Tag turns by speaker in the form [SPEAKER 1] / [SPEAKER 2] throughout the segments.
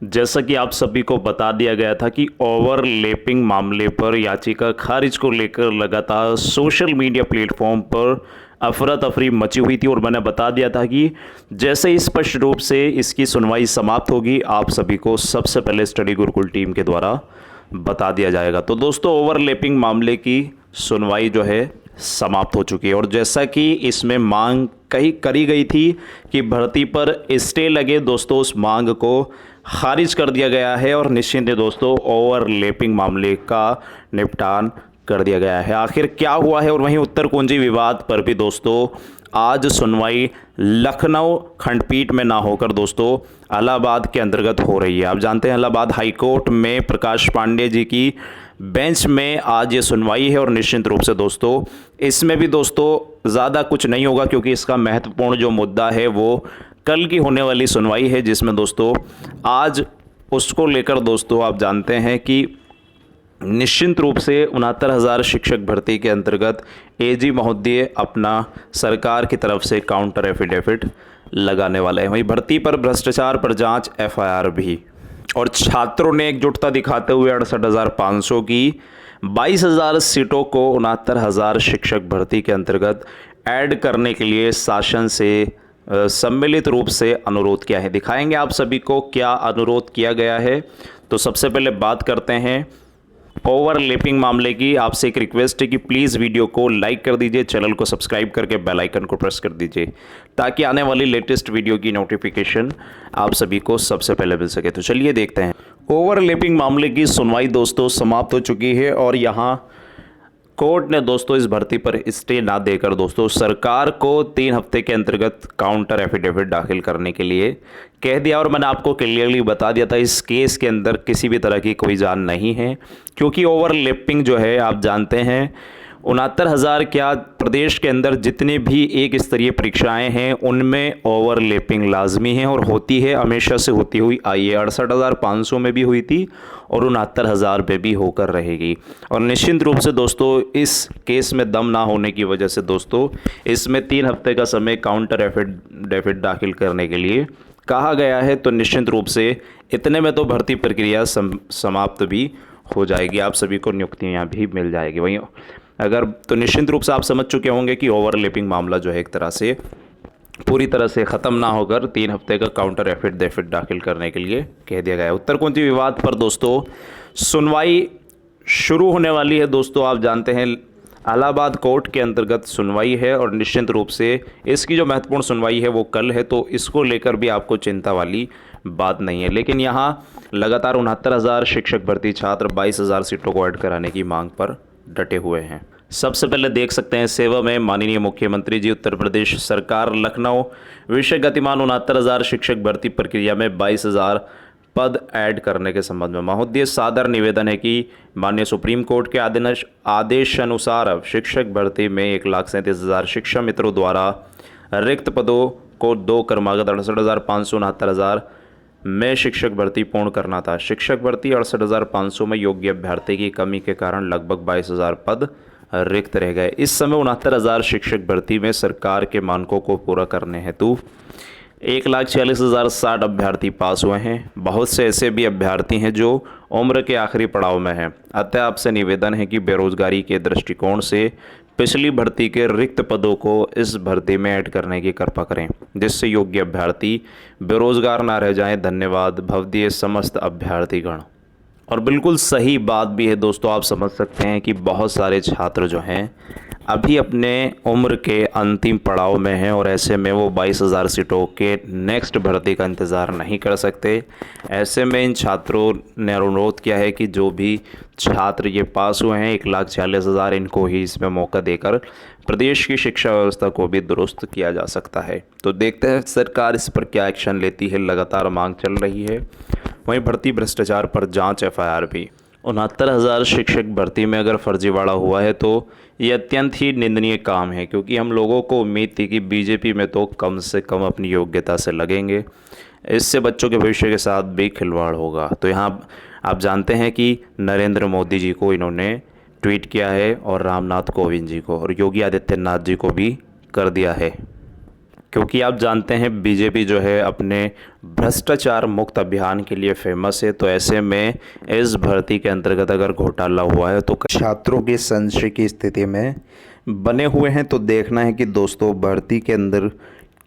[SPEAKER 1] जैसा कि आप सभी को बता दिया गया था कि ओवरलैपिंग मामले पर याचिका खारिज को लेकर लगातार सोशल मीडिया प्लेटफॉर्म पर अफरा तफरी मची हुई थी और मैंने बता दिया था कि जैसे ही स्पष्ट रूप से इसकी सुनवाई समाप्त होगी आप सभी को सबसे पहले स्टडी गुरुकुल टीम के द्वारा बता दिया जाएगा। तो दोस्तों, ओवरलैपिंग मामले की सुनवाई जो है समाप्त हो चुकी है और जैसा कि इसमें मांग करी गई थी कि भर्ती पर स्टे लगे, दोस्तों उस मांग को खारिज कर दिया गया है और निश्चिंत है दोस्तों, ओवरलैपिंग मामले का निपटान कर दिया गया है। आखिर क्या हुआ है? और वहीं उत्तर कुंजी विवाद पर भी दोस्तों आज सुनवाई लखनऊ खंडपीठ में ना होकर दोस्तों इलाहाबाद के अंतर्गत हो रही है। आप जानते हैं इलाहाबाद हाईकोर्ट में प्रकाश पांडे जी की बेंच में आज ये सुनवाई है और निश्चित रूप से दोस्तों इसमें भी दोस्तों ज़्यादा कुछ नहीं होगा क्योंकि इसका महत्वपूर्ण जो मुद्दा है वो कल की होने वाली सुनवाई है, जिसमें दोस्तों आज उसको लेकर दोस्तों आप जानते हैं कि निश्चित रूप से 69,000 शिक्षक भर्ती के अंतर्गत एजी महोदय अपना सरकार की तरफ से काउंटर एफिडेविट लगाने वाले हैं। वहीं भर्ती पर भ्रष्टाचार पर जांच एफआईआर भी, और छात्रों ने एकजुटता दिखाते हुए 68,500 की 22,000 सीटों को 69,000 शिक्षक भर्ती के अंतर्गत ऐड करने के लिए शासन से सम्मिलित रूप से अनुरोध किया है। दिखाएंगे आप सभी को क्या अनुरोध किया गया है। तो सबसे पहले बात करते हैं ओवरलैपिंग मामले की। आपसे एक रिक्वेस्ट है कि प्लीज़ वीडियो को लाइक कर दीजिए, चैनल को सब्सक्राइब करके बेल आइकन को प्रेस कर दीजिए ताकि आने वाली लेटेस्ट वीडियो की नोटिफिकेशन आप सभी को सबसे पहले मिल सके। तो चलिए देखते हैं। ओवरलैपिंग मामले की सुनवाई दोस्तों समाप्त हो चुकी है और यहाँ कोर्ट ने दोस्तों इस भर्ती पर स्टे ना देकर दोस्तों सरकार को 3 हफ्ते के अंतर्गत काउंटर एफिडेविट दाखिल करने के लिए कह दिया। और मैंने आपको क्लियरली बता दिया था इस केस के अंदर किसी भी तरह की कोई जान नहीं है क्योंकि ओवरलैपिंग जो है आप जानते हैं 69,000 क्या प्रदेश के अंदर जितने भी एक स्तरीय परीक्षाएं हैं उनमें ओवरलैपिंग लाजमी है और होती है, हमेशा से होती हुई आई है। 68,500 में भी हुई थी और 69,000 पे भी होकर रहेगी। और निश्चित रूप से दोस्तों इस केस में दम ना होने की वजह से दोस्तों इसमें 3 हफ्ते का समय काउंटर एफिडेविट दाखिल करने के लिए कहा गया है। तो निश्चित रूप से इतने में तो भर्ती प्रक्रिया समाप्त भी हो जाएगी, आप सभी को नियुक्तियाँ भी मिल जाएगी। वहीं अगर तो निश्चित रूप से आप समझ चुके होंगे कि ओवरलैपिंग मामला जो है एक तरह से पूरी तरह से ख़त्म ना होकर 3 हफ्ते का काउंटर एफिडेविट दाखिल करने के लिए कह दिया गया है। उत्तर कुंजी विवाद पर दोस्तों सुनवाई शुरू होने वाली है। दोस्तों आप जानते हैं इलाहाबाद कोर्ट के अंतर्गत सुनवाई है और निश्चित रूप से इसकी जो महत्वपूर्ण सुनवाई है वो कल है, तो इसको लेकर भी आपको चिंता वाली बात नहीं है। लेकिन यहाँ लगातार 69,000 शिक्षक भर्ती छात्र 22,000 सीटों को ऐड कराने की मांग पर डटे हुए हैं। सबसे पहले देख सकते हैं सेवा में माननीय मुख्यमंत्री जी उत्तर प्रदेश सरकार लखनऊ विषय गतिमान 69,000 शिक्षक भर्ती प्रक्रिया में 22,000 पद ऐड करने के संबंध में महोदय सादर निवेदन है कि माननीय सुप्रीम कोर्ट के आदेश अनुसार अब शिक्षक भर्ती में 1,37,000 शिक्षा मित्रों द्वारा रिक्त पदों को 2 क्रमागत 68,500 69,000 में शिक्षक भर्ती पूर्ण करना था। शिक्षक भर्ती 68,500 में योग्य अभ्यर्थी की कमी के कारण लगभग 22,000 पद रिक्त रह गए। इस समय 69,000 शिक्षक भर्ती में सरकार के मानकों को पूरा करने हेतु 1,46,060 अभ्यर्थी पास हुए हैं। बहुत से ऐसे भी अभ्यर्थी हैं जो उम्र के आखिरी पड़ाव में हैं। अतः आपसे निवेदन है कि बेरोजगारी के दृष्टिकोण से पिछली भर्ती के रिक्त पदों को इस भर्ती में ऐड करने की कृपा करें जिससे योग्य अभ्यर्थी बेरोजगार ना रह जाएं। धन्यवाद भवदीय समस्त अभ्यर्थीगण। और बिल्कुल सही बात भी है दोस्तों, आप समझ सकते हैं कि बहुत सारे छात्र जो हैं अभी अपने उम्र के अंतिम पड़ाव में हैं और ऐसे में वो 22,000 सीटों के नेक्स्ट भर्ती का इंतज़ार नहीं कर सकते। ऐसे में इन छात्रों ने अनुरोध किया है कि जो भी छात्र ये पास हुए हैं 1,46,000 इनको ही इसमें मौका देकर प्रदेश की शिक्षा व्यवस्था को भी दुरुस्त किया जा सकता है। तो देखते हैं सरकार इस पर क्या एक्शन लेती है, लगातार मांग चल रही है। वहीं भर्ती भ्रष्टाचार पर जांच एफआईआर भी। 69,000 शिक्षक भर्ती में अगर फर्जीवाड़ा हुआ है तो ये अत्यंत ही निंदनीय काम है क्योंकि हम लोगों को उम्मीद थी कि बीजेपी में तो कम से कम अपनी योग्यता से लगेंगे, इससे बच्चों के भविष्य के साथ भी खिलवाड़ होगा। तो यहाँ आप जानते हैं कि नरेंद्र मोदी जी को इन्होंने ट्वीट किया है और रामनाथ कोविंद जी को और योगी आदित्यनाथ जी को भी कर दिया है। क्योंकि आप जानते हैं बीजेपी जो है अपने भ्रष्टाचार मुक्त अभियान के लिए फेमस है। तो ऐसे में इस भर्ती के अंतर्गत अगर घोटाला हुआ है तो छात्रों की संशय की स्थिति में बने हुए हैं। तो देखना है कि दोस्तों भर्ती के अंदर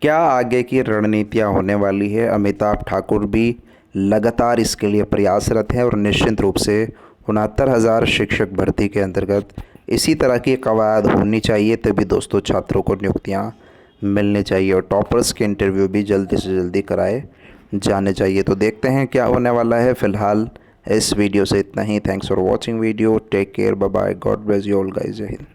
[SPEAKER 1] क्या आगे की रणनीतियां होने वाली है। अमिताभ ठाकुर भी लगातार इसके लिए प्रयासरत हैं और निश्चित रूप से 69,000 शिक्षक भर्ती के अंतर्गत इसी तरह की कवायद होनी चाहिए, तभी दोस्तों छात्रों को नियुक्तियां मिलनी चाहिए और टॉपर्स के इंटरव्यू भी जल्दी से जल्दी कराए जाने चाहिए। तो देखते हैं क्या होने वाला है। फ़िलहाल इस वीडियो से इतना ही। Thanks for watching video. Take care, bye bye, God bless you all guys. जय हिंद।